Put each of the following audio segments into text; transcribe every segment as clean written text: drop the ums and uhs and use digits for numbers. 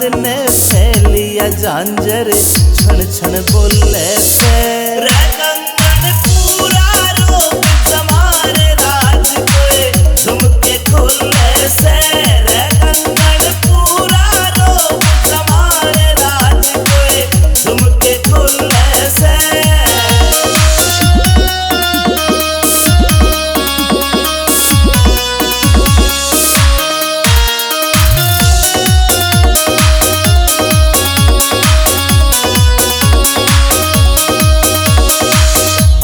यार ने फैलिया झांझर छन छन बोले से कंगन पूरा रोक समारे राज कोए झुमके खोले से कंगन पूरा रोक समारे राज कोए झुमके खोले से।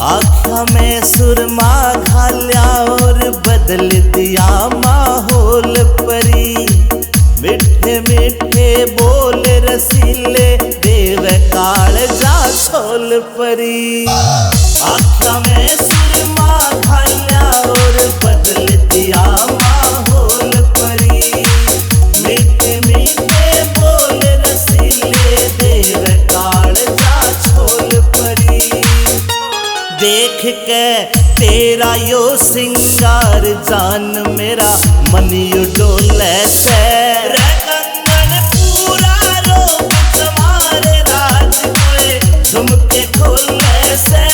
आँखों में सुरमा घाल्या और बदल दिया माहौल परी मिठे मिठे बोल रसीले देव काल जा छोल परी। आँखों में सुरमा घाल्या और बदल दिया माहौल परी मिठे मिठे बोल रसीले देव काल जा छोल परी। देख के तेरा यो सिंगार जान मेरा मन यू डोले से कंगन पूरा रोक समारे राज कोए झुमके खोले से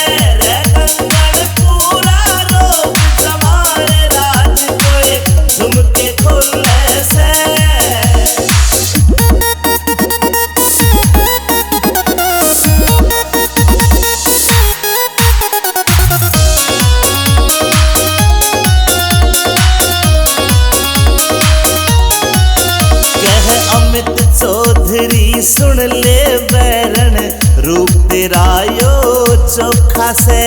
कंगन पूरा रोक समारे राज कोए झुमके खोले से। अमित चौधरी सुन ले बैरन रूप तेरा यो चोखा से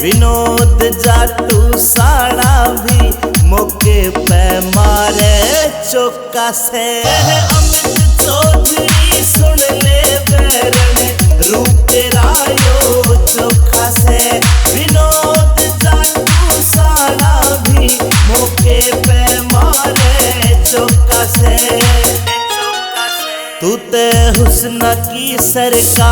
विनोद जाटू साड़ा भी मौके पे मारे चौका से। अमित चौधरी सुन ले बैरन रूप तेरा यो चोखा से विनोद जाटू साड़ा भी मौके पे मारे चौका से। तू ते हुस्न की सरकार